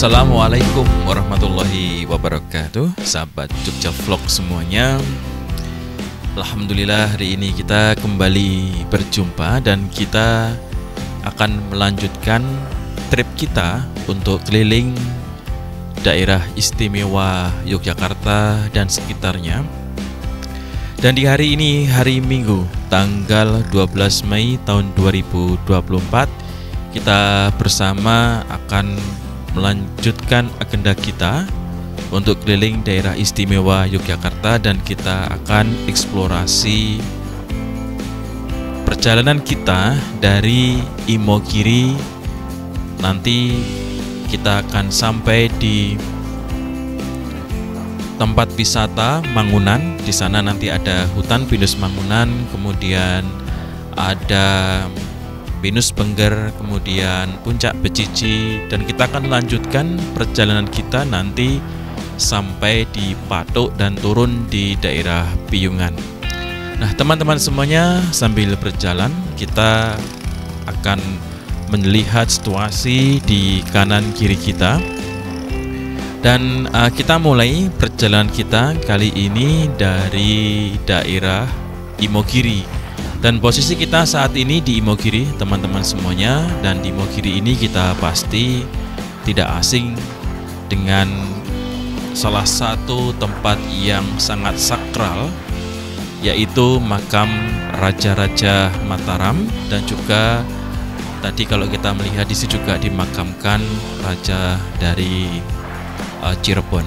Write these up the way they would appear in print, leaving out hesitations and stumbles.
Assalamualaikum warahmatullahi wabarakatuh, sahabat Jogja Vlog semuanya. Alhamdulillah hari ini kita kembali berjumpa dan kita akan melanjutkan trip kita untuk keliling daerah istimewa Yogyakarta dan sekitarnya. Dan di hari ini, hari Minggu, tanggal 12 Mei tahun 2024, kita bersama akan melanjutkan agenda kita untuk keliling daerah istimewa Yogyakarta, dan kita akan eksplorasi perjalanan kita dari Imogiri. Nanti kita akan sampai di tempat wisata Mangunan. Di sana nanti ada hutan pinus Mangunan, kemudian ada Pinus Bengger, kemudian Puncak Becici, dan kita akan lanjutkan perjalanan kita nanti sampai di Patok dan turun di daerah Piyungan. Nah, teman-teman semuanya, sambil berjalan kita akan melihat situasi di kanan kiri kita. Dan kita mulai perjalanan kita kali ini dari daerah Imogiri. Dan posisi kita saat ini di Imogiri, teman-teman semuanya. Dan di Imogiri ini kita pasti tidak asing dengan salah satu tempat yang sangat sakral, yaitu makam Raja-Raja Mataram. Dan juga tadi kalau kita melihat di sini juga dimakamkan raja dari Cirebon.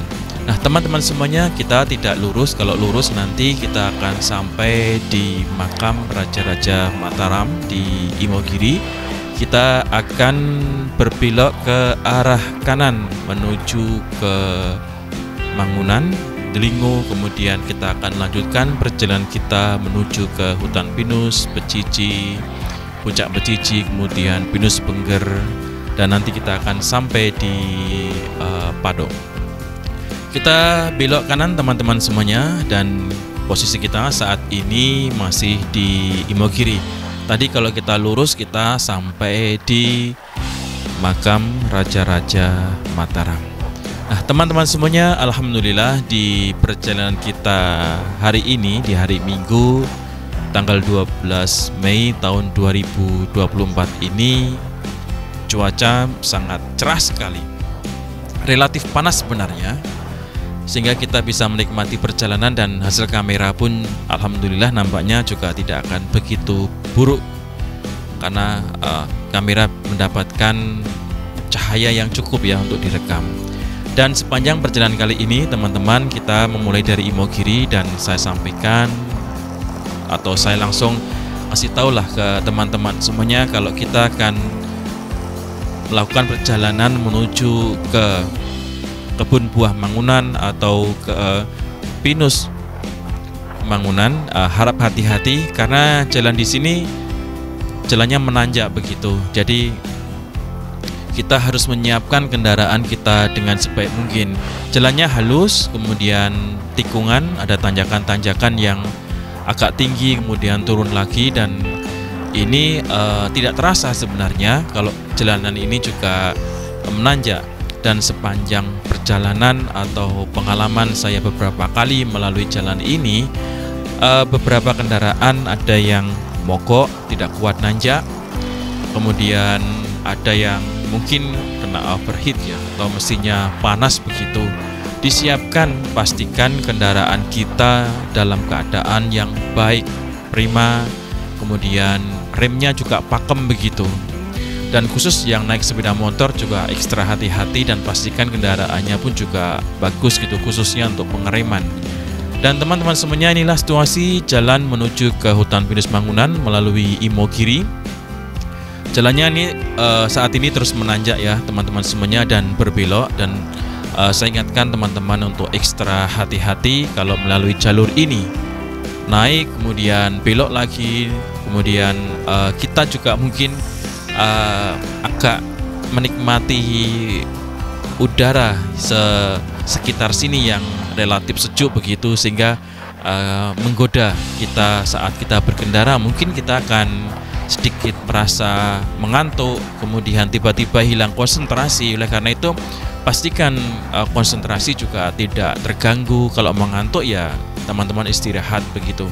Nah, teman-teman semuanya, kita tidak lurus. Kalau lurus nanti kita akan sampai di makam Raja-Raja Mataram di Imogiri. Kita akan berbelok ke arah kanan menuju ke Mangunan, Delingo. Kemudian kita akan lanjutkan perjalanan kita menuju ke hutan pinus, Becici, Puncak Becici, kemudian Pinus Bengger, dan nanti kita akan sampai di Patok. Kita belok kanan teman-teman semuanya, dan posisi kita saat ini masih di Imogiri. Tadi kalau kita lurus kita sampai di makam Raja-Raja Mataram. Nah, teman-teman semuanya, alhamdulillah di perjalanan kita hari ini, di hari Minggu tanggal 12 Mei tahun 2024 ini, cuaca sangat cerah sekali. Relatif panas sebenarnya, sehingga kita bisa menikmati perjalanan, dan hasil kamera pun alhamdulillah nampaknya juga tidak akan begitu buruk, karena kamera mendapatkan cahaya yang cukup ya untuk direkam. Dan sepanjang perjalanan kali ini teman-teman, kita memulai dari Imogiri, dan saya sampaikan atau saya langsung kasih tahulah ke teman-teman semuanya kalau kita akan melakukan perjalanan menuju ke kebun buah Mangunan atau ke Pinus Mangunan. Harap hati-hati karena jalan di sini jalannya menanjak begitu. Jadi kita harus menyiapkan kendaraan kita dengan sebaik mungkin. Jalannya halus, kemudian tikungan, ada tanjakan-tanjakan yang agak tinggi, kemudian turun lagi, dan ini tidak terasa sebenarnya kalau jalanan ini juga menanjak. Dan sepanjang perjalanan atau pengalaman saya beberapa kali melalui jalan ini, beberapa kendaraan ada yang mogok, tidak kuat nanjak, kemudian ada yang mungkin kena overheat ya, atau mesinnya panas begitu. Disiapkan, pastikan kendaraan kita dalam keadaan yang baik, prima, kemudian remnya juga pakem begitu. Dan khusus yang naik sepeda motor juga ekstra hati-hati, dan pastikan kendaraannya pun juga bagus gitu, khususnya untuk pengereman. Dan teman-teman semuanya, inilah situasi jalan menuju ke hutan pinus Mangunan melalui Imogiri. Jalannya ini saat ini terus menanjak ya teman-teman semuanya, dan berbelok, dan saya ingatkan teman-teman untuk ekstra hati-hati kalau melalui jalur ini. Naik kemudian belok lagi, kemudian kita juga mungkin agak menikmati udara sekitar sini yang relatif sejuk begitu, sehingga menggoda kita saat kita berkendara. Mungkin kita akan sedikit merasa mengantuk, kemudian tiba-tiba hilang konsentrasi. Oleh karena itu pastikan konsentrasi juga tidak terganggu. Kalau mengantuk ya teman-teman istirahat begitu.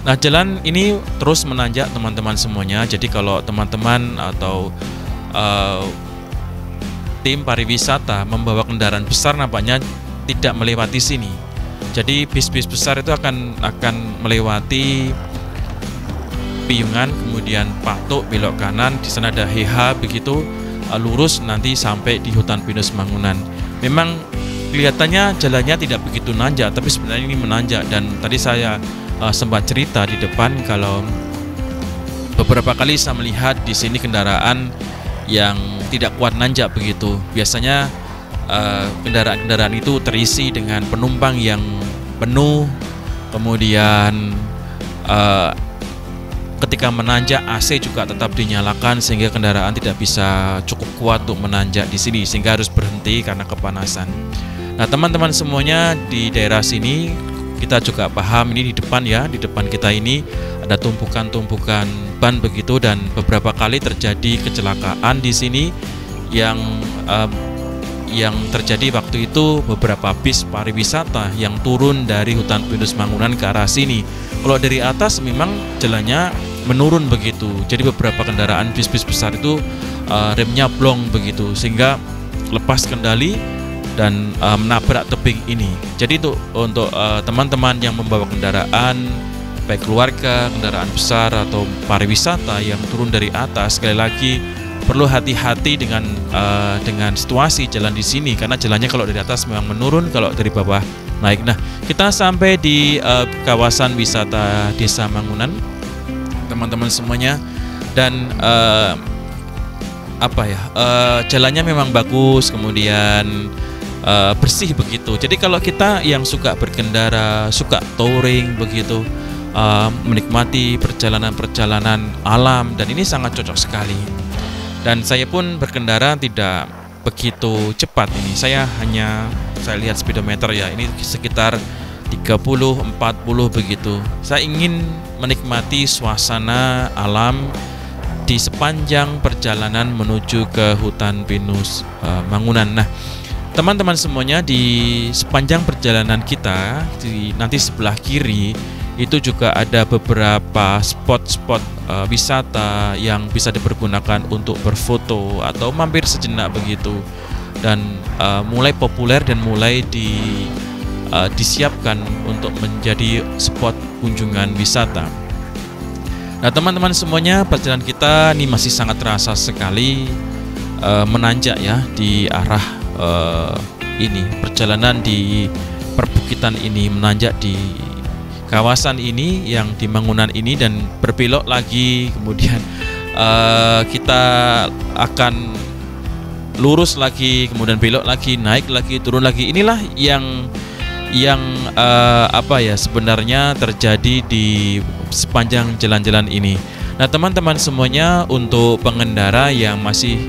Nah, jalan ini terus menanjak teman-teman semuanya. Jadi kalau teman-teman atau tim pariwisata membawa kendaraan besar, nampaknya tidak melewati sini. Jadi bis-bis besar itu akan melewati Piungan, kemudian Patuk, belok kanan, di sana ada HH begitu, lurus nanti sampai di hutan pinus Mangunan. Memang kelihatannya jalannya tidak begitu nanjak, tapi sebenarnya ini menanjak. Dan tadi saya sempat cerita di depan kalau beberapa kali saya melihat di sini kendaraan yang tidak kuat nanjak begitu. Biasanya kendaraan-kendaraan itu terisi dengan penumpang yang penuh, kemudian ketika menanjak AC juga tetap dinyalakan sehingga kendaraan tidak bisa cukup kuat untuk menanjak di sini, sehingga harus berhenti karena kepanasan. Nah, teman-teman semuanya di daerah sini kita juga paham ini di depan ya, di depan kita ini ada tumpukan-tumpukan ban begitu, dan beberapa kali terjadi kecelakaan di sini yang terjadi waktu itu beberapa bis pariwisata yang turun dari hutan pinus Mangunan ke arah sini. Kalau dari atas memang jalannya menurun begitu, jadi beberapa kendaraan bis-bis besar itu remnya blong begitu, sehingga lepas kendali dan menabrak tebing ini. Jadi untuk teman-teman yang membawa kendaraan, baik keluarga, kendaraan besar atau pariwisata yang turun dari atas, sekali lagi perlu hati-hati dengan situasi jalan di sini, karena jalannya kalau dari atas memang menurun, kalau dari bawah naik. Nah, kita sampai di kawasan wisata Desa Mangunan, teman-teman semuanya, dan jalannya memang bagus, kemudian bersih begitu. Jadi kalau kita yang suka berkendara, suka touring begitu, menikmati perjalanan-perjalanan alam, dan ini sangat cocok sekali. Dan saya pun berkendara tidak begitu cepat ini. Saya lihat speedometer ya, ini sekitar 30-40 begitu. Saya ingin menikmati suasana alam di sepanjang perjalanan menuju ke hutan pinus Mangunan. Nah, teman-teman semuanya, di sepanjang perjalanan kita nanti sebelah kiri itu juga ada beberapa spot-spot wisata yang bisa dipergunakan untuk berfoto atau mampir sejenak begitu, dan mulai populer dan mulai disiapkan untuk menjadi spot kunjungan wisata. Nah, teman-teman semuanya, perjalanan kita ini masih sangat terasa sekali menanjak ya di arah ini, perjalanan di perbukitan ini menanjak di kawasan ini yang di Mangunan ini, dan berbelok lagi, kemudian kita akan lurus lagi, kemudian belok lagi, naik lagi, turun lagi. Inilah yang sebenarnya terjadi di sepanjang jalan-jalan ini. Nah, teman-teman semuanya, untuk pengendara yang masih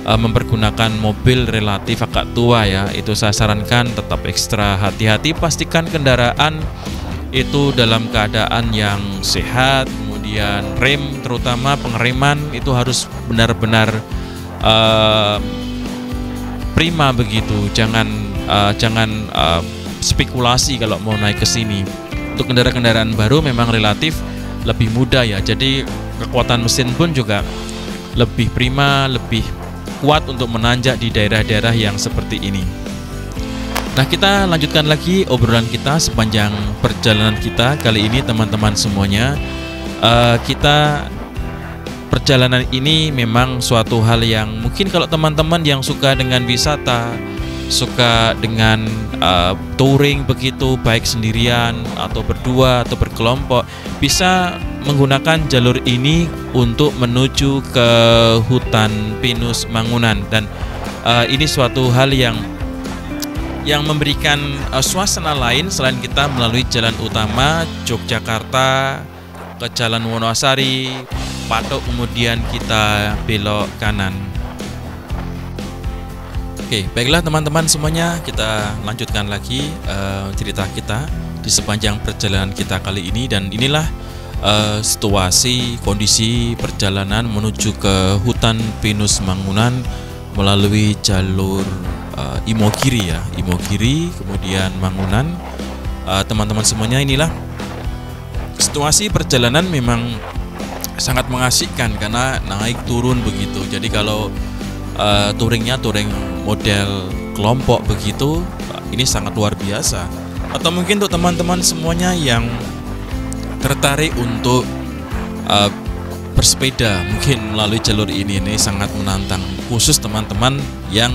mempergunakan mobil relatif agak tua ya, itu saya sarankan tetap ekstra hati-hati, pastikan kendaraan itu dalam keadaan yang sehat, kemudian rem, terutama pengereman itu harus benar-benar prima begitu. Jangan spekulasi kalau mau naik ke sini. Untuk kendaraan-kendaraan baru memang relatif lebih mudah ya, jadi kekuatan mesin pun juga lebih prima, lebih kuat untuk menanjak di daerah-daerah yang seperti ini. Nah, kita lanjutkan lagi obrolan kita sepanjang perjalanan kita kali ini, teman-teman semuanya. Perjalanan ini memang suatu hal yang mungkin kalau teman-teman yang suka dengan wisata, suka dengan touring begitu, baik sendirian atau berdua atau berkelompok, bisa menggunakan jalur ini untuk menuju ke hutan pinus Mangunan. Dan ini suatu hal yang memberikan suasana lain selain kita melalui jalan utama Yogyakarta ke Jalan Wonosari, Patuk, kemudian kita belok kanan. Oke, baiklah teman-teman semuanya, kita lanjutkan lagi cerita kita di sepanjang perjalanan kita kali ini. Dan inilah situasi kondisi perjalanan menuju ke hutan pinus Mangunan melalui jalur Imogiri ya, Imogiri, kemudian Mangunan. Teman-teman semuanya, inilah situasi perjalanan memang sangat mengasihkan karena naik turun begitu. Jadi kalau touring model kelompok begitu, ini sangat luar biasa. Atau mungkin untuk teman-teman semuanya yang tertarik untuk bersepeda mungkin melalui jalur ini sangat menantang, khusus teman-teman yang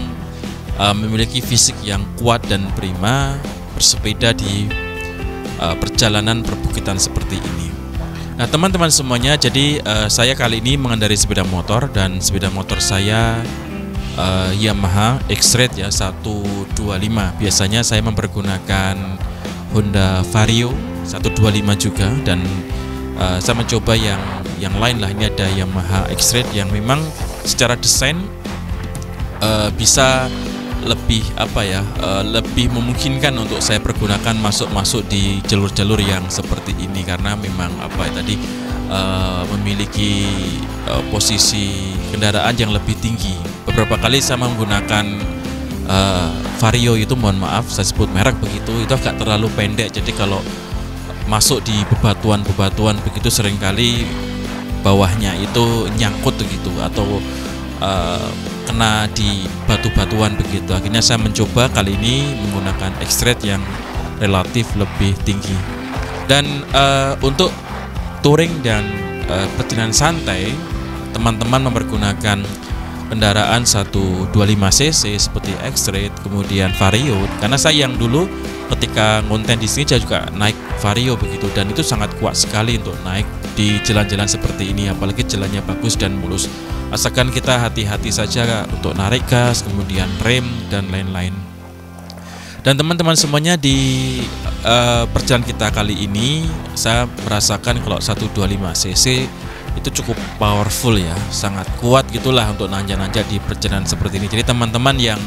memiliki fisik yang kuat dan prima bersepeda di perjalanan perbukitan seperti ini. Nah teman-teman semuanya, jadi saya kali ini mengendarai sepeda motor, dan sepeda motor saya Yamaha X-Ride ya 125. Biasanya saya mempergunakan Honda Vario 125 juga, dan saya mencoba yang lain lah. Ini ada Yamaha X-Ride yang memang secara desain bisa lebih lebih memungkinkan untuk saya pergunakan masuk di jalur-jalur yang seperti ini, karena memang memiliki posisi kendaraan yang lebih tinggi. Beberapa kali saya menggunakan Vario itu, mohon maaf saya sebut merek begitu, itu agak terlalu pendek. Jadi kalau masuk di bebatuan begitu seringkali bawahnya itu nyangkut begitu, atau kena di batu-batuan begitu. Akhirnya saya mencoba kali ini menggunakan X-Ride yang relatif lebih tinggi. Dan untuk touring dan perjalanan santai, teman-teman mempergunakan kendaraan 125cc seperti X-Ride, kemudian Vario. Karena saya yang dulu ketika konten di sini saya juga naik Vario begitu, dan itu sangat kuat sekali untuk naik di jalan-jalan seperti ini, apalagi jalannya bagus dan mulus. Asalkan kita hati-hati saja untuk narik gas, kemudian rem dan lain-lain. Dan teman-teman semuanya, di perjalanan kita kali ini saya merasakan kalau 125cc itu cukup powerful ya, sangat kuat gitulah untuk nanjak-nanjak di perjalanan seperti ini. Jadi teman-teman yang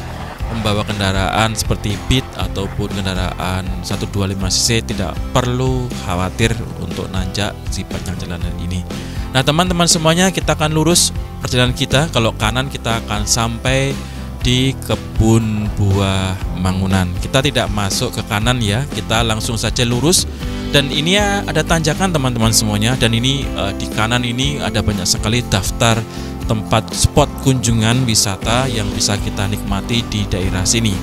membawa kendaraan seperti Beat ataupun kendaraan 125cc tidak perlu khawatir untuk nanjak si panjang jalanan ini. Nah teman-teman semuanya, kita akan lurus perjalanan kita. Kalau kanan kita akan sampai di kebun buah Mangunan. Kita tidak masuk ke kanan ya, kita langsung saja lurus. Dan ini ya ada tanjakan teman-teman semuanya, dan ini di kanan ini ada banyak sekali daftar tempat spot kunjungan wisata yang bisa kita nikmati di daerah sini.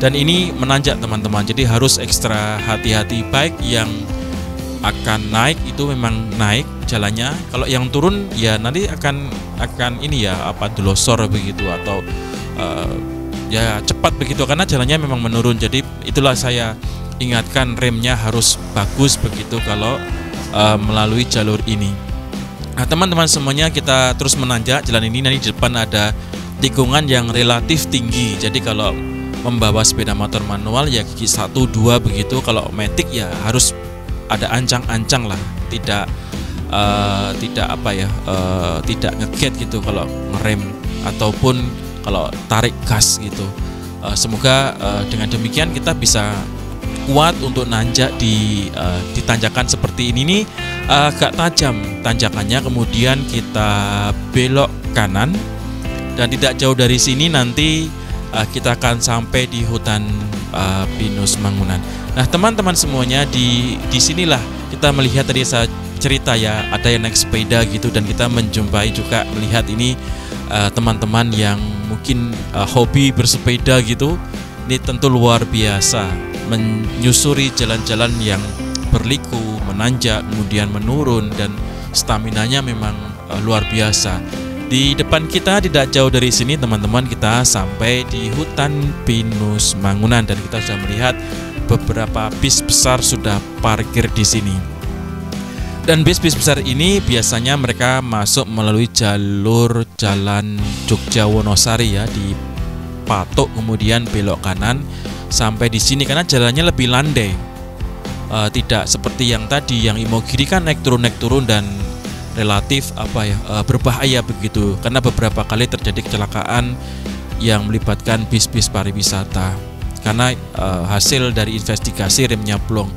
Dan ini menanjak teman-teman, jadi harus ekstra hati-hati. Baik yang akan naik itu memang naik jalannya, kalau yang turun ya nanti akan ini ya delosor begitu, atau ya cepat begitu karena jalannya memang menurun. Jadi itulah saya ingatkan, remnya harus bagus begitu kalau melalui jalur ini. Nah teman-teman semuanya, kita terus menanjak jalan ini. Nanti di depan ada tikungan yang relatif tinggi, jadi kalau membawa sepeda motor manual ya gigi 1, 2 begitu. Kalau matic ya harus ada ancang-ancang lah, tidak nge-gate gitu kalau ngerem ataupun kalau tarik gas gitu. Semoga dengan demikian kita bisa kuat untuk nanjak di tanjakan seperti ini. Ini agak tajam tanjakannya, kemudian kita belok kanan, dan tidak jauh dari sini nanti kita akan sampai di hutan pinus Mangunan. Nah teman-teman semuanya, di sinilah kita melihat, tadi saya cerita ya, ada yang naik sepeda gitu, dan kita menjumpai juga melihat ini teman-teman yang mungkin hobi bersepeda gitu. Ini tentu luar biasa, menyusuri jalan-jalan yang berliku, menanjak, kemudian menurun, dan staminanya memang luar biasa. Di depan kita tidak jauh dari sini teman-teman, kita sampai di hutan pinus Mangunan, dan kita sudah melihat beberapa bis besar sudah parkir di sini. Dan bis-bis besar ini biasanya mereka masuk melalui jalur jalan Jogja Wonosari ya, di Patok, kemudian belok kanan sampai di sini karena jalannya lebih landai. Tidak seperti yang tadi, yang Imogiri kan naik turun dan relatif berbahaya begitu, karena beberapa kali terjadi kecelakaan yang melibatkan bis-bis pariwisata karena hasil dari investigasi remnya plong.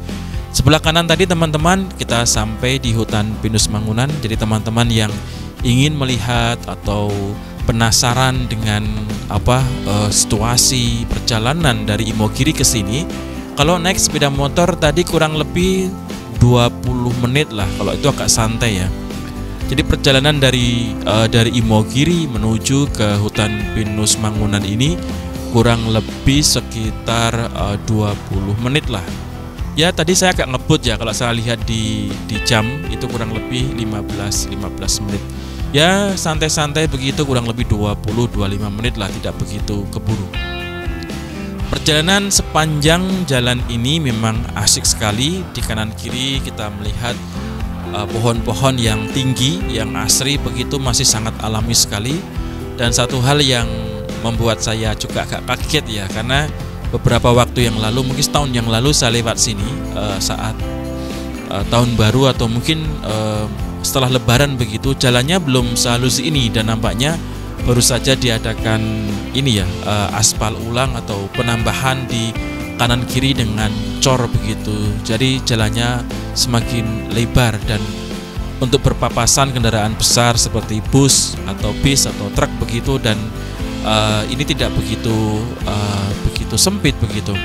Sebelah kanan tadi teman-teman kita sampai di hutan pinus Mangunan. Jadi teman-teman yang ingin melihat atau penasaran dengan situasi perjalanan dari Imogiri ke sini, kalau naik sepeda motor tadi kurang lebih 20 menit lah, kalau itu agak santai ya. Jadi perjalanan dari Imogiri menuju ke hutan pinus Mangunan ini kurang lebih sekitar 20 menit lah. Ya tadi saya agak ngebut ya, kalau saya lihat di jam itu kurang lebih 15 menit. Ya santai-santai begitu, kurang lebih 20-25 menit lah, tidak begitu keburu. Perjalanan sepanjang jalan ini memang asik sekali. Di kanan kiri kita melihat pohon-pohon yang tinggi, yang asri begitu, masih sangat alami sekali. Dan satu hal yang membuat saya juga agak kaget ya, karena beberapa waktu yang lalu, mungkin setahun yang lalu saya lewat sini saat tahun baru atau mungkin setelah lebaran begitu, jalannya belum sehalus ini dan nampaknya baru saja diadakan ini ya, aspal ulang atau penambahan di kanan kiri dengan cor begitu. Jadi jalannya semakin lebar dan untuk berpapasan kendaraan besar seperti bus atau bis atau truk begitu, dan ini tidak begitu sempit begitu.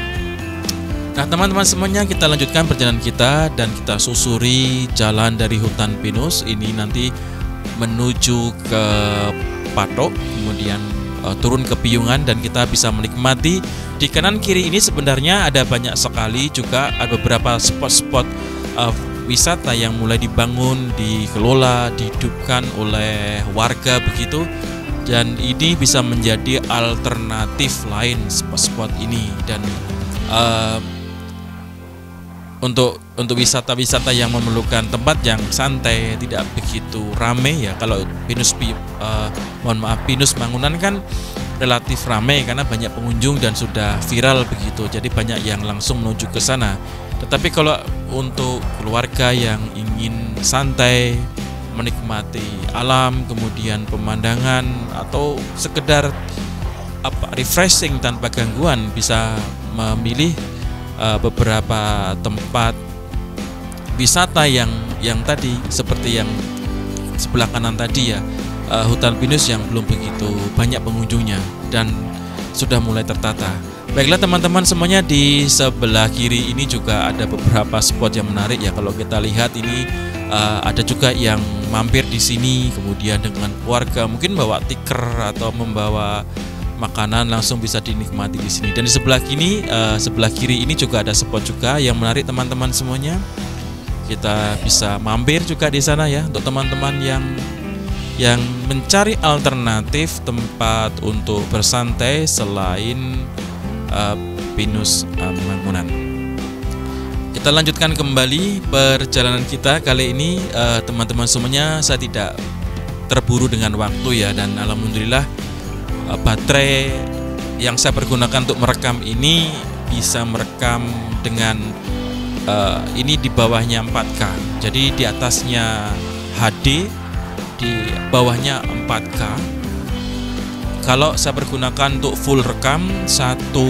Nah teman-teman semuanya, kita lanjutkan perjalanan kita dan kita susuri jalan dari hutan pinus ini nanti menuju ke Patok, kemudian turun ke Piungan, dan kita bisa menikmati di kanan kiri ini sebenarnya ada banyak sekali juga, ada beberapa spot-spot wisata yang mulai dibangun, dikelola, dihidupkan oleh warga begitu, dan ini bisa menjadi alternatif lain spot-spot ini. Dan untuk wisata-wisata yang memerlukan tempat yang santai, tidak begitu ramai ya. Kalau pinus Mangunan kan relatif ramai karena banyak pengunjung dan sudah viral begitu, jadi banyak yang langsung menuju ke sana. Tetapi kalau untuk keluarga yang ingin santai, menikmati alam, kemudian pemandangan, atau sekedar refreshing tanpa gangguan, bisa memilih beberapa tempat wisata yang tadi seperti yang sebelah kanan tadi ya, hutan pinus yang belum begitu banyak pengunjungnya dan sudah mulai tertata. Baiklah teman-teman semuanya, di sebelah kiri ini juga ada beberapa spot yang menarik ya. Kalau kita lihat ini ada juga yang mampir di sini, kemudian dengan keluarga mungkin bawa tikar atau membawa makanan langsung bisa dinikmati di sini. Dan di sebelah kiri ini juga ada spot juga yang menarik teman-teman semuanya. Kita bisa mampir juga di sana ya, untuk teman-teman yang mencari alternatif tempat untuk bersantai selain pinus Mangunan. Kita lanjutkan kembali perjalanan kita kali ini, teman-teman semuanya. Saya tidak terburu dengan waktu ya, dan alhamdulillah baterai yang saya pergunakan untuk merekam ini bisa merekam dengan ini di bawahnya 4K. Jadi di atasnya HD, di bawahnya 4K. Kalau saya pergunakan untuk full rekam, satu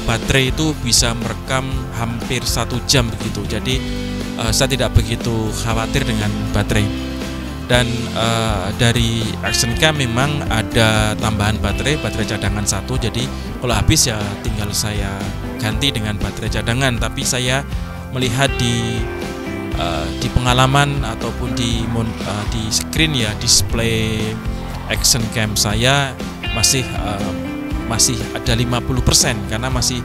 baterai itu bisa merekam hampir 1 jam begitu. Jadi saya tidak begitu khawatir dengan baterai. Dan dari Action Cam memang ada tambahan baterai cadangan 1. Jadi kalau habis ya tinggal saya ganti dengan baterai cadangan. Tapi saya melihat di pengalaman ataupun di screen ya, display Action Cam saya masih ada 50%, karena masih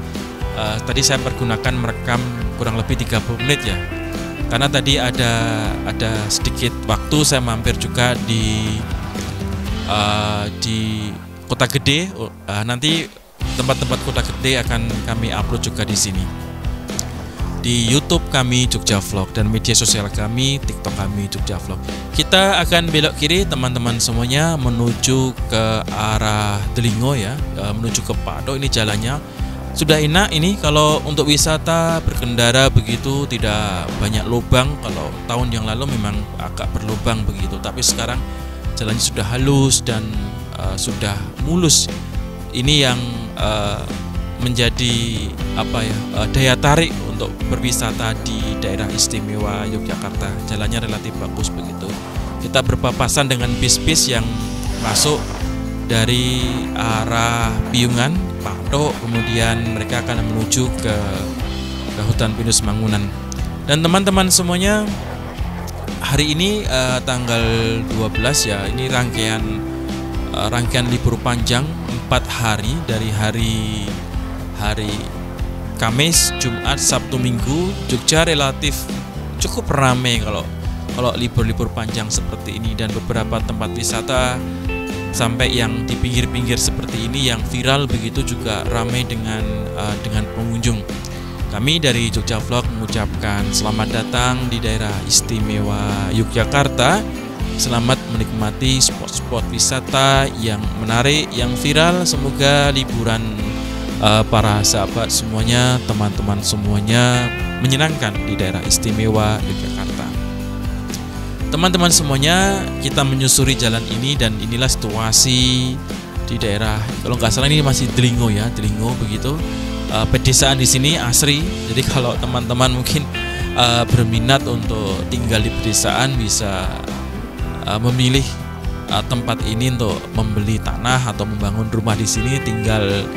tadi saya pergunakan merekam kurang lebih 30 menit ya. Karena tadi ada sedikit waktu saya mampir juga di Kota Gede. Nanti tempat-tempat Kota Gede akan kami upload juga di sini. Di YouTube kami Jogja Vlog dan media sosial kami, TikTok kami Jogja Vlog. Kita akan belok kiri teman-teman semuanya menuju ke arah Delingo ya, menuju ke Patok. Ini jalannya sudah enak ini. Kalau untuk wisata berkendara begitu tidak banyak lubang. Kalau tahun yang lalu memang agak berlubang begitu, tapi sekarang jalannya sudah halus dan sudah mulus. Ini yang menjadi daya tarik untuk berwisata di daerah istimewa Yogyakarta. Jalannya relatif bagus begitu. kita berpapasan dengan bis-bis yang masuk dari arah Piungan, Patok, kemudian mereka akan menuju ke hutan pinus Mangunan. Dan teman-teman semuanya, hari ini tanggal 12 ya, ini rangkaian libur panjang 4 hari dari hari Kamis, Jumat, Sabtu, Minggu. Jogja relatif cukup ramai kalau libur-libur panjang seperti ini, dan beberapa tempat wisata sampai yang di pinggir-pinggir seperti ini yang viral begitu juga ramai dengan pengunjung. Kami dari Jogja Vlog mengucapkan selamat datang di daerah istimewa Yogyakarta. Selamat menikmati spot-spot wisata yang menarik, yang viral. Semoga liburan para sahabat semuanya, teman-teman semuanya menyenangkan di daerah istimewa Yogyakarta. Teman-teman semuanya, kita menyusuri jalan ini dan inilah situasi di daerah, kalau nggak salah ini masih Delingo ya, Delingo begitu. Pedesaan di sini asri. Jadi kalau teman-teman mungkin berminat untuk tinggal di pedesaan, bisa memilih tempat ini untuk membeli tanah atau membangun rumah di sini. Tinggal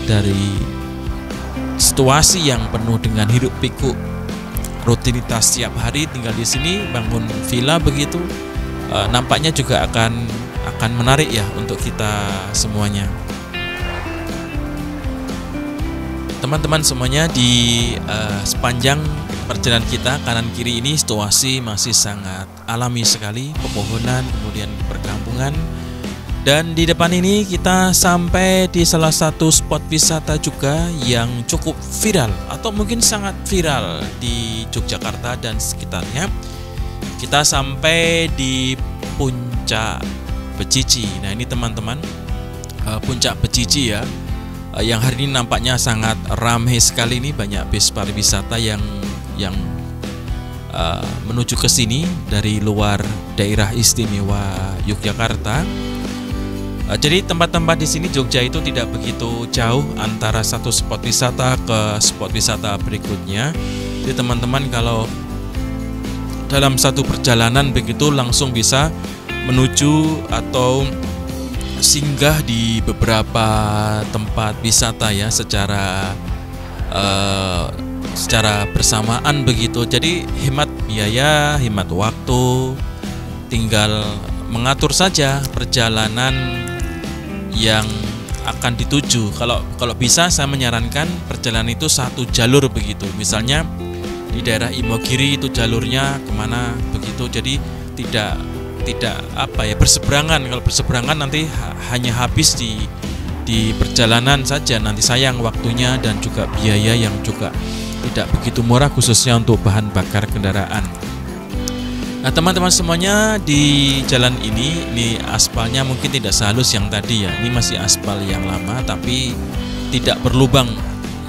dari situasi yang penuh dengan hiruk pikuk rutinitas setiap hari, tinggal di sini bangun villa begitu, nampaknya juga akan menarik ya untuk kita semuanya. Teman-teman semuanya, di sepanjang perjalanan kita kanan kiri ini situasi masih sangat alami sekali, pepohonan, kemudian perkampungan. Dan di depan ini kita sampai di salah satu spot wisata juga yang cukup viral atau mungkin sangat viral di Yogyakarta dan sekitarnya. Kita sampai di Puncak Becici. Nah ini teman-teman, Puncak Becici ya, yang hari ini nampaknya sangat ramai sekali. Ini banyak bis pariwisata yang menuju ke sini dari luar daerah istimewa Yogyakarta. Jadi tempat-tempat di sini Jogja itu tidak begitu jauh antara satu spot wisata ke spot wisata berikutnya. Jadi teman-teman kalau dalam satu perjalanan begitu langsung bisa menuju atau singgah di beberapa tempat wisata ya secara bersamaan begitu. Jadi hemat biaya, hemat waktu, tinggal mengatur saja perjalanan yang akan dituju. Kalau bisa saya menyarankan perjalanan itu satu jalur begitu. Misalnya di daerah Imogiri itu jalurnya kemana begitu. Jadi tidak berseberangan. Kalau berseberangan nanti hanya habis di perjalanan saja. Nanti sayang waktunya dan juga biaya yang juga tidak begitu murah khususnya untuk bahan bakar kendaraan. Nah teman-teman semuanya, di jalan ini aspalnya mungkin tidak sehalus yang tadi ya. Ini masih aspal yang lama tapi tidak berlubang.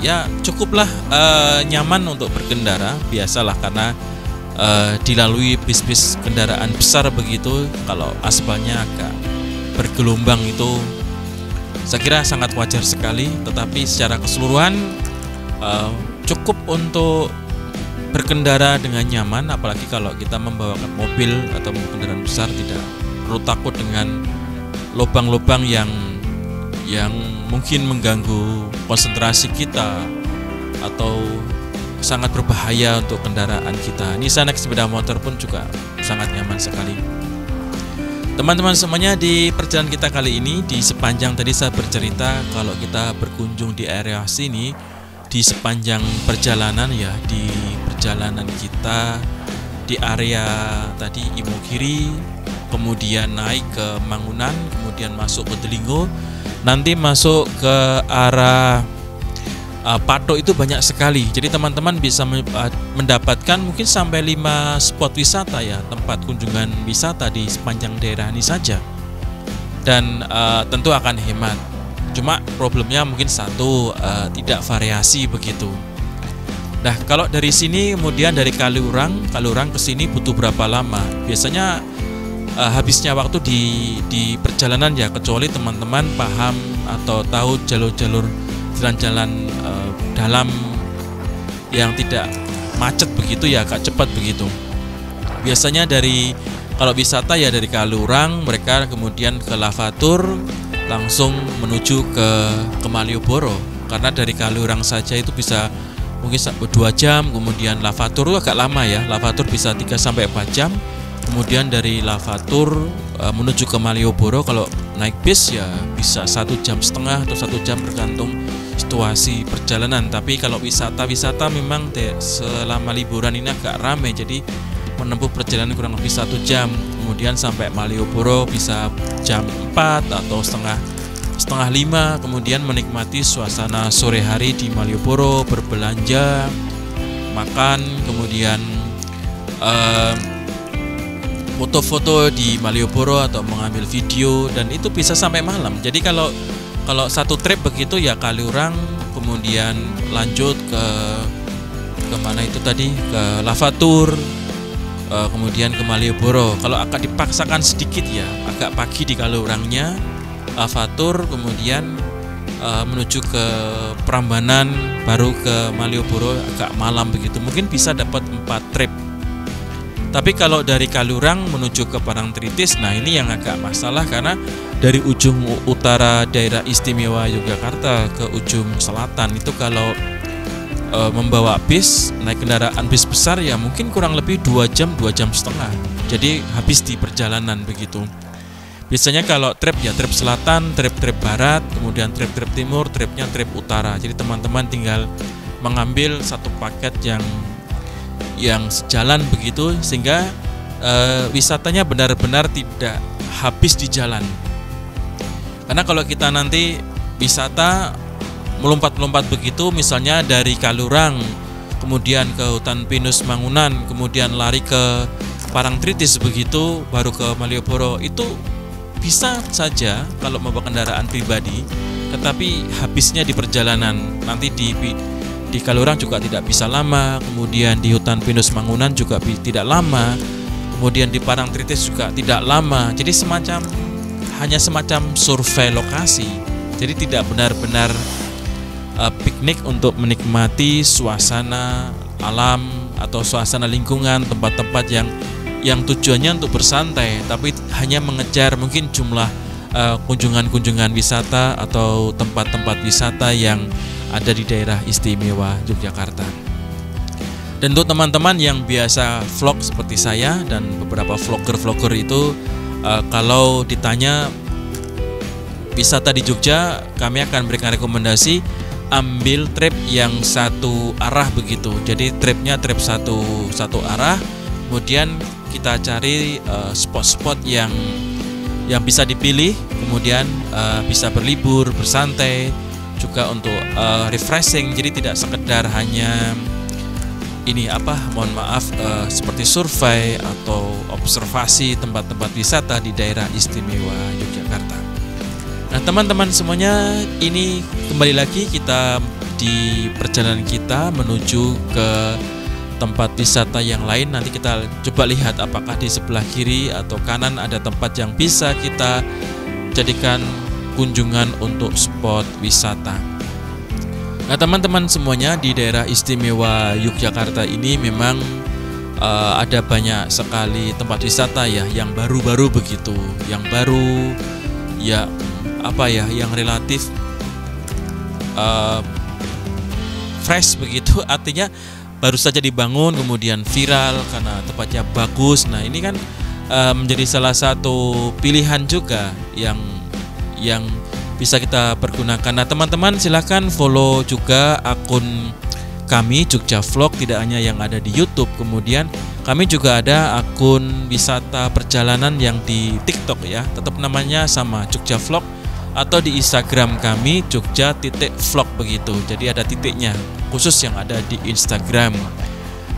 Ya cukuplah nyaman untuk berkendara. Biasalah karena dilalui bis-bis kendaraan besar begitu. Kalau aspalnya agak bergelombang itu saya kira sangat wajar sekali. Tetapi secara keseluruhan cukup untuk berkendara dengan nyaman, apalagi kalau kita membawakan mobil atau kendaraan besar, tidak perlu takut dengan lubang-lubang yang mungkin mengganggu konsentrasi kita atau sangat berbahaya untuk kendaraan kita. Ini saya naik sepeda motor pun juga sangat nyaman sekali. Teman-teman semuanya, di perjalanan kita kali ini, di sepanjang tadi saya bercerita kalau kita berkunjung di area sini, di sepanjang perjalanan ya, di perjalanan kita di area tadi Imogiri, kemudian naik ke Mangunan, kemudian masuk ke Delingo, nanti masuk ke arah Patok itu banyak sekali. Jadi teman-teman bisa mendapatkan mungkin sampai 5 spot wisata ya, tempat kunjungan wisata di sepanjang daerah ini saja. Dan tentu akan hemat. Cuma problemnya mungkin satu, tidak variasi begitu. Nah kalau dari sini kemudian dari Kaliurang ke sini butuh berapa lama? Biasanya habisnya waktu di perjalanan ya, kecuali teman-teman paham atau tahu jalur-jalur jalan-jalan dalam yang tidak macet begitu ya, agak cepat begitu. Biasanya dari Kalau wisata ya dari Kalurang mereka kemudian ke Lavatur langsung menuju ke Malioboro, karena dari Kalurang saja itu bisa mungkin 2 jam, kemudian Lavatur itu agak lama ya, Lavatur bisa 3-4 jam, kemudian dari Lavatur menuju ke Malioboro kalau naik bis ya bisa 1,5 jam atau 1 jam tergantung situasi perjalanan. Tapi kalau wisata memang selama liburan ini agak ramai, jadi menempuh perjalanan kurang lebih 1 jam, kemudian sampai Malioboro bisa jam 4 atau setengah 5, kemudian menikmati suasana sore hari di Malioboro, berbelanja, makan, kemudian foto-foto di Malioboro atau mengambil video, dan itu bisa sampai malam. Jadi kalau satu trip begitu ya Kalurang, kemudian lanjut ke mana itu tadi, ke Lavatur, kemudian ke Malioboro. Kalau agak dipaksakan sedikit ya agak pagi di Kalurangnya, Lavatur, kemudian menuju ke Prambanan, baru ke Malioboro agak malam begitu. Mungkin bisa dapat 4 trip. Tapi kalau dari Kalurang menuju ke Parangtritis, nah ini yang agak masalah, karena dari ujung utara daerah istimewa Yogyakarta ke ujung selatan itu kalau membawa bis, naik kendaraan bis besar ya mungkin kurang lebih 2 jam, 2,5 jam. Jadi habis di perjalanan begitu. Biasanya kalau trip ya trip selatan, trip barat, kemudian trip timur, tripnya trip utara. Jadi teman-teman tinggal mengambil satu paket yang sejalan begitu, sehingga wisatanya benar-benar tidak habis di jalan. Karena kalau kita nanti wisata melompat-lompat begitu, misalnya dari Kalurang kemudian ke hutan pinus Mangunan, kemudian lari ke Parangtritis begitu, baru ke Malioboro, itu bisa saja kalau membawa kendaraan pribadi, tetapi habisnya di perjalanan. Nanti di Kalurang juga tidak bisa lama, kemudian di hutan pinus Mangunan juga tidak lama, kemudian di Parangtritis juga tidak lama. Jadi hanya semacam survei lokasi. Jadi tidak benar-benar piknik untuk menikmati suasana alam atau suasana lingkungan, tempat-tempat yang tujuannya untuk bersantai, tapi hanya mengejar mungkin jumlah kunjungan-kunjungan wisata atau tempat-tempat wisata yang ada di daerah istimewa Yogyakarta. Dan untuk teman-teman yang biasa vlog seperti saya dan beberapa vlogger itu, kalau ditanya wisata di Jogja, kami akan berikan rekomendasi ambil trip yang satu arah begitu. Jadi tripnya trip satu arah, kemudian kita cari spot-spot yang bisa dipilih, kemudian bisa berlibur, bersantai, juga untuk refreshing. Jadi tidak sekedar hanya seperti survei atau observasi tempat-tempat wisata di daerah istimewa Yogyakarta. Nah teman-teman semuanya, ini kembali lagi kita di perjalanan kita menuju ke tempat wisata yang lain. Nanti kita coba lihat apakah di sebelah kiri atau kanan ada tempat yang bisa kita jadikan kunjungan untuk spot wisata. Nah teman-teman semuanya, di daerah istimewa Yogyakarta ini memang ada banyak sekali tempat wisata ya yang baru-baru begitu, yang baru ya yang relatif fresh begitu, artinya baru saja dibangun kemudian viral karena tempatnya bagus. Nah ini kan menjadi salah satu pilihan juga yang bisa kita pergunakan. Nah teman-teman silahkan follow juga akun kami Jogja Vlog, tidak hanya yang ada di YouTube, kemudian kami juga ada akun wisata perjalanan yang di TikTok ya, tetap namanya sama Jogja Vlog, atau di Instagram kami Jogja.vlog begitu. Jadi ada titiknya khusus yang ada di Instagram.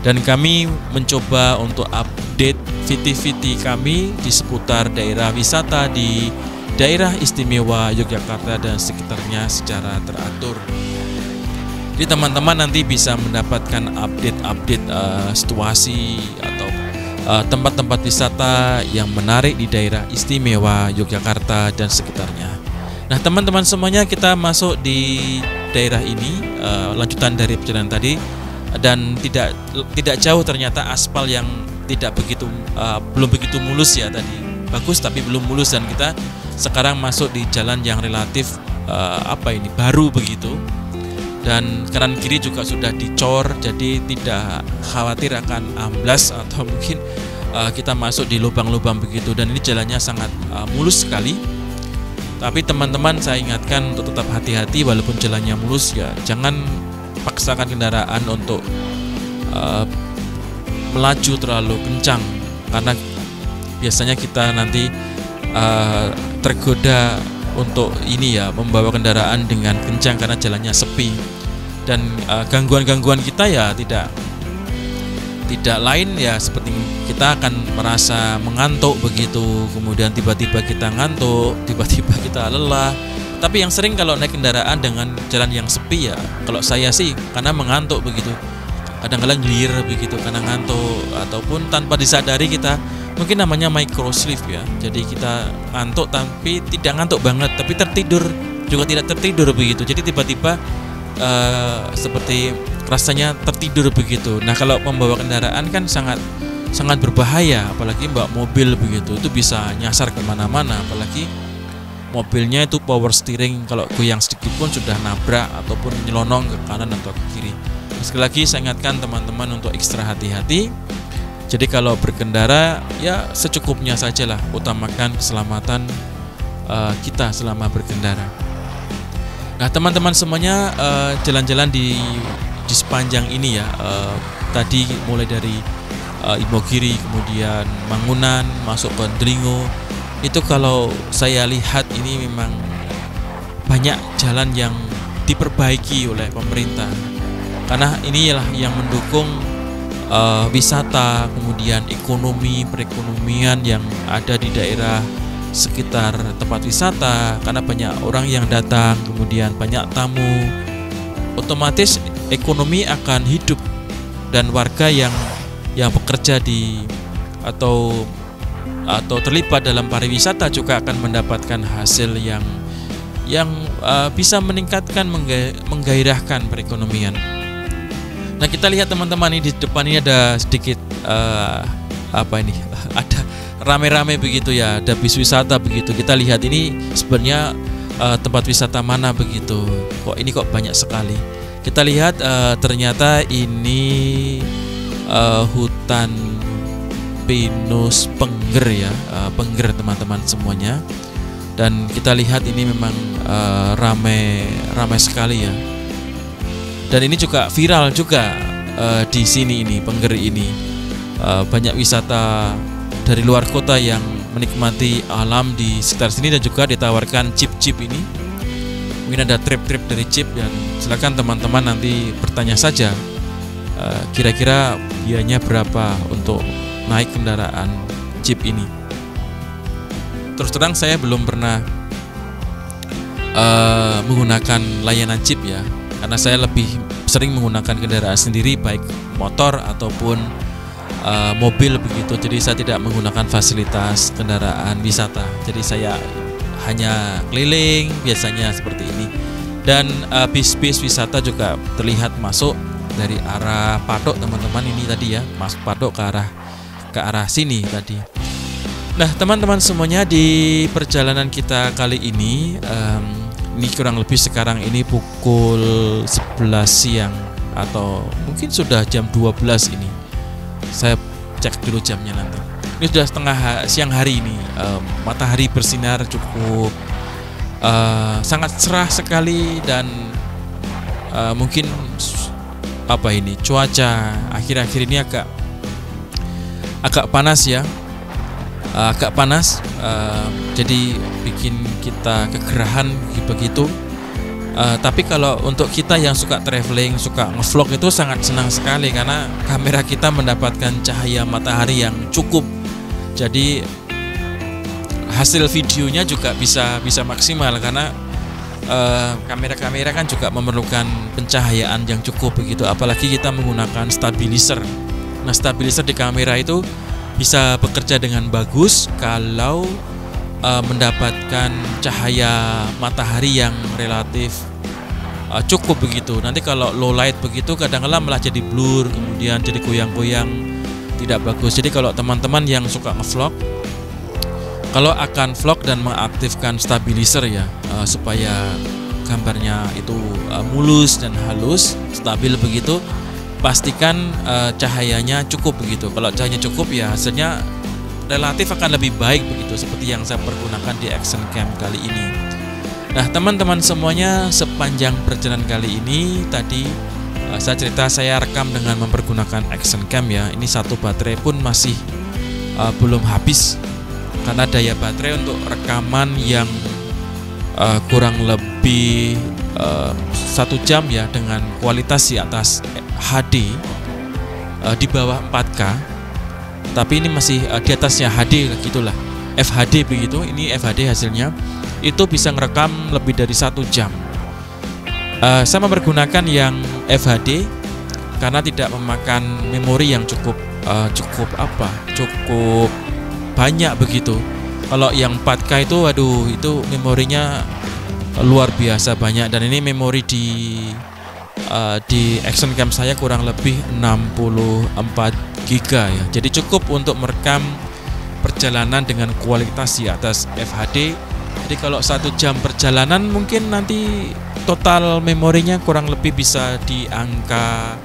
Dan kami mencoba untuk update VT kami di seputar daerah wisata di daerah istimewa Yogyakarta dan sekitarnya secara teratur. Jadi teman-teman nanti bisa mendapatkan update situasi atau tempat-tempat wisata yang menarik di daerah istimewa Yogyakarta dan sekitarnya. Nah teman-teman semuanya, kita masuk di daerah ini, lanjutan dari perjalanan tadi, dan tidak jauh ternyata aspal yang tidak begitu belum begitu mulus ya tadi. Bagus tapi belum mulus, dan kita sekarang masuk di jalan yang relatif baru begitu. Dan kanan kiri juga sudah dicor, jadi tidak khawatir akan amblas atau mungkin kita masuk di lubang-lubang begitu. Dan ini jalannya sangat mulus sekali. Tapi teman-teman, saya ingatkan untuk tetap hati-hati walaupun jalannya mulus ya. Jangan paksakan kendaraan untuk melaju terlalu kencang, karena biasanya kita nanti tergoda untuk membawa kendaraan dengan kencang karena jalannya sepi. Dan gangguan-gangguan kita ya tidak lain ya, seperti kita akan merasa mengantuk begitu, kemudian tiba-tiba kita ngantuk, tiba-tiba kita lelah. Tapi yang sering kalau naik kendaraan dengan jalan yang sepi ya, kalau saya sih karena mengantuk begitu, kadang-kadang gelir begitu karena ngantuk, ataupun tanpa disadari kita mungkin namanya micro sleep ya. Jadi kita ngantuk tapi tidak ngantuk banget, tapi tertidur juga tidak tertidur begitu. Jadi tiba-tiba seperti rasanya tertidur begitu. Nah, kalau membawa kendaraan kan sangat berbahaya, apalagi bawa mobil begitu, itu bisa nyasar kemana-mana. Apalagi mobilnya itu power steering, kalau goyang sedikit pun sudah nabrak ataupun nyelonong ke kanan atau ke kiri. Sekali lagi saya ingatkan teman-teman untuk ekstra hati-hati. Jadi kalau berkendara ya secukupnya sajalah, utamakan keselamatan kita selama berkendara. Nah, teman-teman semuanya, jalan-jalan di sepanjang ini ya, tadi mulai dari Imogiri, kemudian Mangunan, masuk ke Delingo, itu kalau saya lihat ini memang banyak jalan yang diperbaiki oleh pemerintah, karena inilah yang mendukung wisata, kemudian perekonomian yang ada di daerah sekitar tempat wisata, karena banyak orang yang datang, kemudian banyak tamu, otomatis ekonomi akan hidup, dan warga yang bekerja atau terlibat dalam pariwisata juga akan mendapatkan hasil yang bisa meningkatkan, menggairahkan perekonomian. Nah, kita lihat teman-teman, ini di depan ini ada sedikit ada rame-rame begitu ya, ada bis wisata begitu. Kita lihat ini sebenarnya tempat wisata mana begitu. Ini kok banyak sekali. Kita lihat ternyata ini hutan pinus Pengger ya, Pengger teman-teman semuanya. Dan kita lihat ini memang ramai sekali ya. Dan ini juga viral juga di sini ini, Pengger ini. Banyak wisata dari luar kota yang menikmati alam di sekitar sini, dan juga ditawarkan jeep ini. Mungkin ada trip dari jeep, dan silakan teman-teman nanti bertanya saja kira-kira biayanya berapa untuk naik kendaraan jeep ini. Terus terang saya belum pernah menggunakan layanan jeep ya, karena saya lebih sering menggunakan kendaraan sendiri, baik motor ataupun mobil begitu. Jadi saya tidak menggunakan fasilitas kendaraan wisata. Jadi saya hanya keliling biasanya seperti ini. Dan bis-bis wisata juga terlihat masuk dari arah Patok teman-teman, ini tadi ya, masuk Patok ke arah sini tadi. Nah, teman-teman semuanya, di perjalanan kita kali ini kurang lebih sekarang ini pukul 11 siang atau mungkin sudah jam 12 ini. Saya cek dulu jamnya nanti. Ini sudah setengah siang hari ini. Matahari bersinar cukup sangat cerah sekali, dan mungkin cuaca akhir-akhir ini agak panas ya, agak panas. Jadi bikin kita kegerahan begitu. Tapi kalau untuk kita yang suka traveling, suka ngevlog, itu sangat senang sekali karena kamera kita mendapatkan cahaya matahari yang cukup. Jadi hasil videonya juga bisa maksimal, karena kamera-kamera kan juga memerlukan pencahayaan yang cukup begitu. Apalagi kita menggunakan stabilizer. Nah, stabilizer di kamera itu bisa bekerja dengan bagus kalau mendapatkan cahaya matahari yang relatif cukup begitu. Nanti kalau low light begitu kadang-kadang malah jadi blur, kemudian jadi goyang-goyang, tidak bagus. Jadi kalau teman-teman yang suka ngevlog, kalau akan vlog dan mengaktifkan stabilizer ya, supaya gambarnya itu mulus dan halus, stabil begitu, pastikan cahayanya cukup begitu. Kalau cahayanya cukup ya hasilnya relatif akan lebih baik begitu, seperti yang saya pergunakan di Action Cam kali ini. Nah teman-teman semuanya, sepanjang perjalanan kali ini tadi saya cerita saya rekam dengan mempergunakan Action Cam ya. Ini satu baterai pun masih belum habis, karena daya baterai untuk rekaman yang kurang lebih 1 jam ya, dengan kualitas di atas HD, di bawah 4K, tapi ini masih di atasnya HD gitulah, FHD begitu. Ini FHD hasilnya itu bisa ngerekam lebih dari 1 jam. Saya mempergunakan yang FHD karena tidak memakan memori yang cukup banyak begitu. Kalau yang 4K itu waduh, itu memorinya luar biasa banyak, dan ini memori di Action Cam saya kurang lebih 64 GB ya. Jadi cukup untuk merekam perjalanan dengan kualitas di atas FHD. Jadi kalau 1 jam perjalanan mungkin nanti total memorinya kurang lebih bisa di angka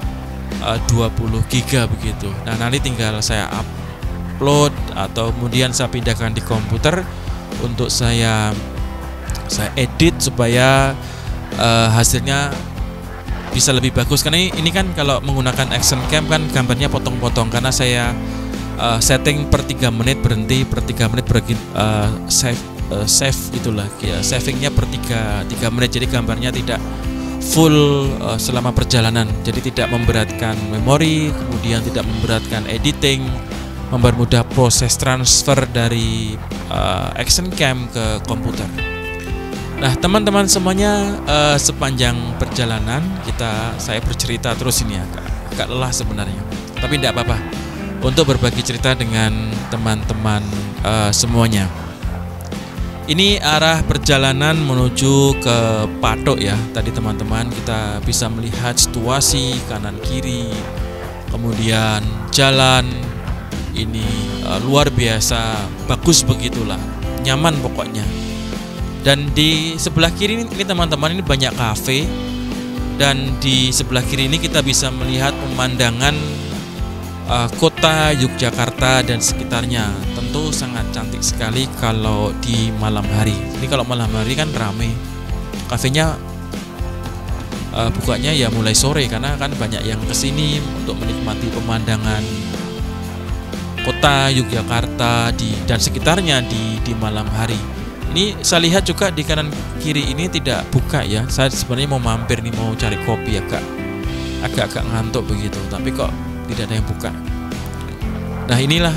20 GB begitu. Nah nanti tinggal saya upload atau kemudian saya pindahkan di komputer untuk saya edit supaya hasilnya bisa lebih bagus. Karena ini kan kalau menggunakan Action Cam kan gambarnya potong-potong, karena saya setting per 3 menit berhenti, per 3 menit save gitulah ya, savingnya per 3 menit, jadi gambarnya tidak full selama perjalanan, jadi tidak memberatkan memori, kemudian tidak memberatkan editing, mempermudah proses transfer dari Action Cam ke komputer. Nah teman-teman semuanya, sepanjang perjalanan saya bercerita terus, ini agak lelah sebenarnya, tapi tidak apa-apa untuk berbagi cerita dengan teman-teman semuanya. Ini arah perjalanan menuju ke Patok ya. Tadi teman-teman kita bisa melihat situasi kanan kiri, kemudian jalan ini luar biasa bagus begitulah, nyaman pokoknya. Dan di sebelah kiri ini teman-teman, ini banyak kafe, dan di sebelah kiri ini kita bisa melihat pemandangan kota Yogyakarta dan sekitarnya. Tentu sangat cantik sekali kalau di malam hari. Ini kalau malam hari kan ramai, kafenya bukanya ya mulai sore, karena kan banyak yang kesini untuk menikmati pemandangan kota Yogyakarta dan sekitarnya di malam hari. Ini saya lihat juga di kanan kiri ini tidak buka ya. Saya sebenarnya mau mampir nih, mau cari kopi, agak ngantuk begitu, tapi kok tidak ada yang buka. Nah inilah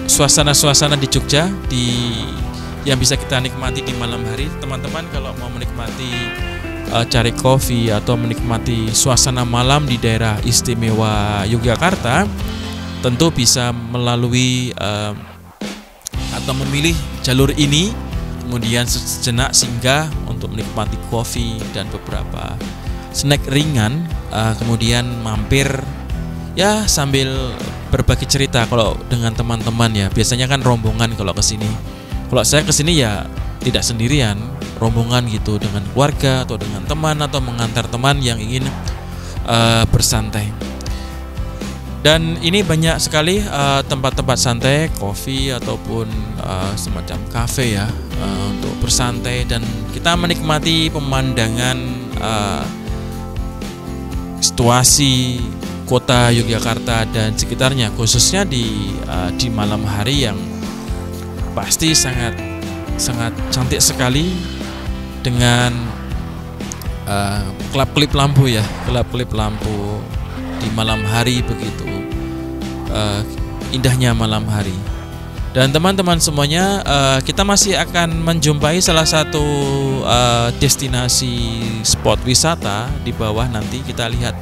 suasana-suasana di Jogja yang bisa kita nikmati di malam hari. Teman-teman kalau mau menikmati cari kopi atau menikmati suasana malam di daerah istimewa Yogyakarta, tentu bisa melalui atau memilih jalur ini, kemudian sejenak singgah untuk menikmati kopi dan beberapa snack ringan, kemudian mampir ya sambil berbagi cerita. Kalau dengan teman-teman ya biasanya kan rombongan kalau kesini. Kalau saya kesini ya tidak sendirian, rombongan gitu dengan keluarga atau dengan teman atau mengantar teman yang ingin bersantai. Dan ini banyak sekali tempat-tempat santai, kopi ataupun semacam kafe ya, untuk bersantai dan kita menikmati pemandangan situasi kota Yogyakarta dan sekitarnya, khususnya di malam hari yang pasti sangat cantik sekali dengan kelap-kelip lampu ya, kelap-kelip lampu di malam hari begitu indahnya malam hari. Dan teman-teman semuanya, kita masih akan menjumpai salah satu destinasi spot wisata di bawah. Nanti kita lihat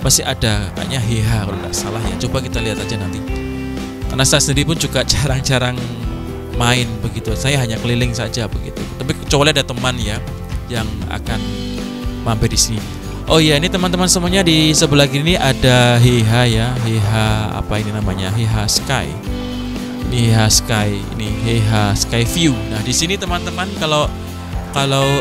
masih ada kayaknya Heha kalau tidak salah ya. Coba kita lihat aja nanti. Karena saya sendiri pun juga jarang-jarang main begitu. Saya hanya keliling saja begitu. Tapi kecuali ada teman ya yang akan mampir di sini. Oh iya, ini teman-teman semuanya, di sebelah kiri ada Heha ya, Heha apa ini namanya, Heha Sky. Ini Heha Sky, ini Heha Sky View. Nah di sini teman-teman kalau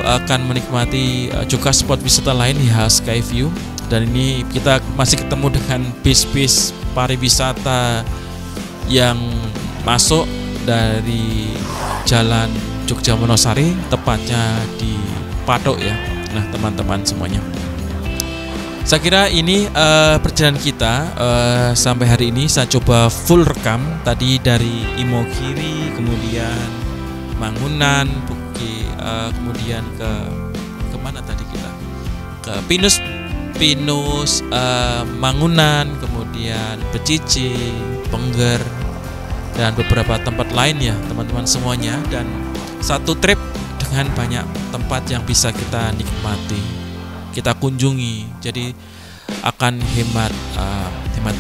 akan menikmati juga spot wisata lain Heha Sky View, dan ini kita masih ketemu dengan bis-bis pariwisata yang masuk dari Jalan Jogja Wonosari, tepatnya di Patok ya. Nah teman-teman semuanya, saya kira ini perjalanan kita sampai hari ini. Saya coba full rekam tadi dari Imogiri, kemudian Mangunan, kemudian ke mana tadi kita? Ke Pinus Mangunan, kemudian Becici, Pengger, dan beberapa tempat lain ya teman-teman semuanya. Dan satu trip dengan banyak tempat yang bisa kita nikmati, kita kunjungi, jadi akan hemat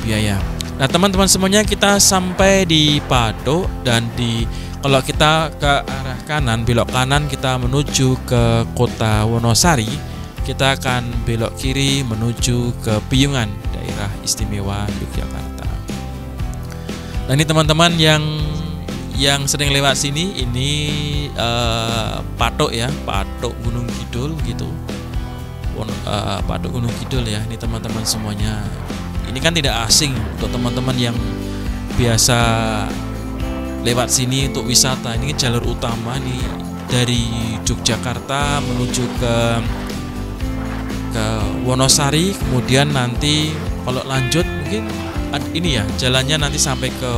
biaya. Nah teman-teman semuanya, kita sampai di Patok, dan kalau kita ke arah kanan, belok kanan kita menuju ke kota Wonosari, kita akan belok kiri menuju ke Piungan, daerah istimewa Yogyakarta. Nah ini teman-teman yang sering lewat sini, ini Patok ya, Patok Gunung Kidul gitu. Patok Gunung Kidul ya, ini teman-teman semuanya. Ini kan tidak asing untuk teman-teman yang biasa lewat sini untuk wisata. Ini jalur utama nih dari Yogyakarta menuju ke Wonosari, kemudian nanti kalau lanjut mungkin ini ya jalannya nanti sampai ke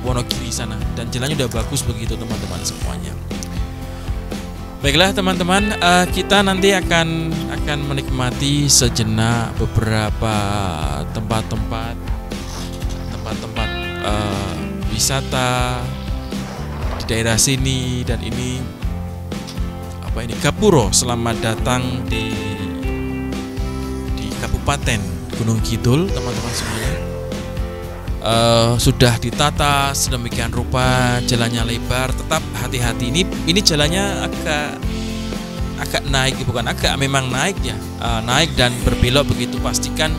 Wonogiri sana, dan jalannya udah bagus begitu teman-teman semuanya. Baiklah teman-teman, kita nanti akan menikmati sejenak beberapa tempat-tempat wisata di daerah sini. Dan ini apa ini, Gapuro. Selamat datang di Kabupaten Gunung Kidul teman-teman semuanya. Sudah ditata sedemikian rupa, jalannya lebar, tetap hati-hati. Ini jalannya agak naik, bukan agak, memang naik ya, naik dan berbelok begitu. Pastikan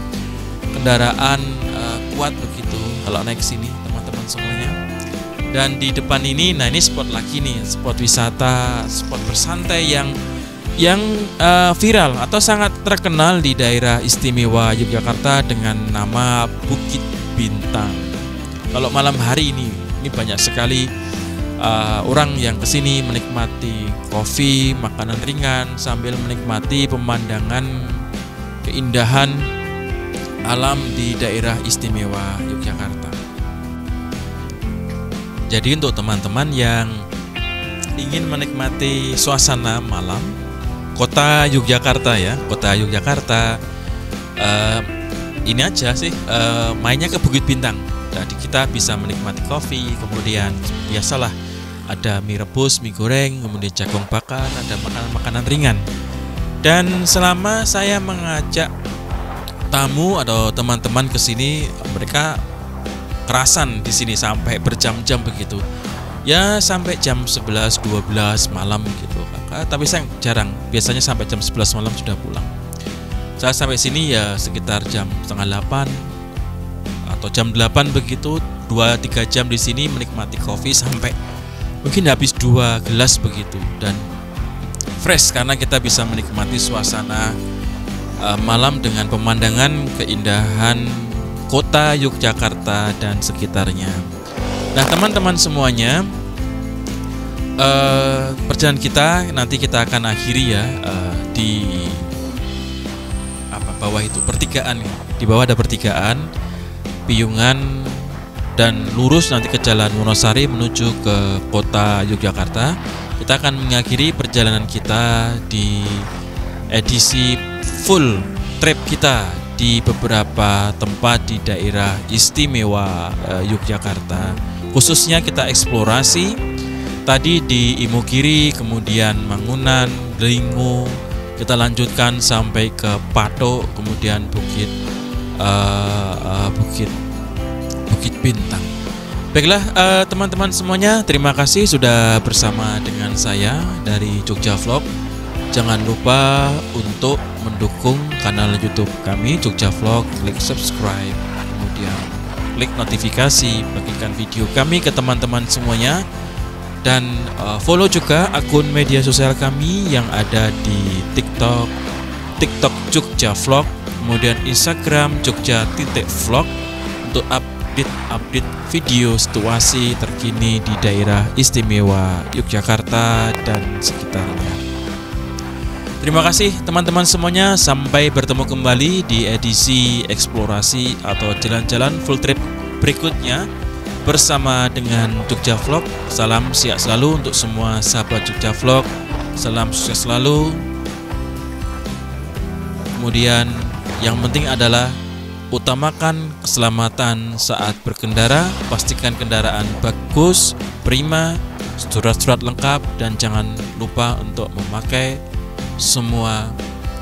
kendaraan kuat begitu kalau naik sini teman-teman semuanya. Dan di depan ini, nah ini spot lagi nih, spot wisata, spot bersantai yang viral atau sangat terkenal di daerah istimewa Yogyakarta dengan nama Bukit Bintang. Kalau malam hari ini banyak sekali orang yang kesini menikmati kopi, makanan ringan sambil menikmati pemandangan keindahan alam di daerah istimewa Yogyakarta. Jadi untuk teman-teman yang ingin menikmati suasana malam kota Yogyakarta ya, kota Yogyakarta, ini aja sih, mainnya ke Bukit Bintang. Jadi kita bisa menikmati kopi, kemudian biasalah ada mie rebus, mie goreng, kemudian jagung bakar, ada makanan-makanan ringan. Dan selama saya mengajak tamu atau teman-teman ke sini, mereka kerasan di sini sampai berjam-jam begitu. Ya sampai jam 11, 12 malam gitu. Tapi saya jarang, biasanya sampai jam 11 malam sudah pulang. Saya sampai sini ya sekitar jam setengah 8 atau jam 8 begitu, 2-3 jam di sini menikmati kopi sampai mungkin habis 2 gelas begitu, dan fresh karena kita bisa menikmati suasana malam dengan pemandangan keindahan kota Yogyakarta dan sekitarnya. Nah teman-teman semuanya, perjalanan kita nanti kita akan akhiri ya di bawah itu pertigaan, di bawah ada pertigaan Piungan, dan lurus nanti ke Jalan Wonosari menuju ke kota Yogyakarta. Kita akan mengakhiri perjalanan kita di edisi full trip kita di beberapa tempat di daerah istimewa Yogyakarta. Khususnya kita eksplorasi tadi di Imogiri, kemudian Mangunan, Dlingo, kita lanjutkan sampai ke Patok, kemudian Bukit Bintang. Baiklah teman-teman semuanya, terima kasih sudah bersama dengan saya dari Jogja Vlog. Jangan lupa untuk mendukung kanal YouTube kami Jogja Vlog, klik subscribe, kemudian klik notifikasi, bagikan video kami ke teman-teman semuanya, dan follow juga akun media sosial kami yang ada di TikTok Jogja Vlog, kemudian Instagram Jogja.vlog untuk update video situasi terkini di daerah istimewa Yogyakarta dan sekitarnya. Terima kasih teman-teman semuanya, sampai bertemu kembali di edisi eksplorasi atau jalan-jalan full trip berikutnya bersama dengan Jogja Vlog. Salam sehat selalu untuk semua sahabat Jogja Vlog, salam sukses selalu. Kemudian yang penting adalah utamakan keselamatan saat berkendara, pastikan kendaraan bagus, prima, surat-surat lengkap, dan jangan lupa untuk memakai semua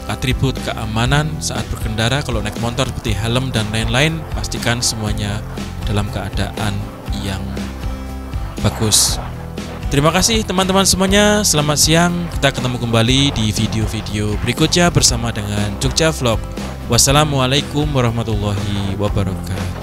atribut keamanan saat berkendara. Kalau naik motor seperti helm dan lain-lain, pastikan semuanya dalam keadaan yang bagus. Terima kasih teman-teman semuanya, selamat siang. Kita ketemu kembali di video-video berikutnya bersama dengan Jogja Vlog. Wassalamualaikum warahmatullahi wabarakatuh.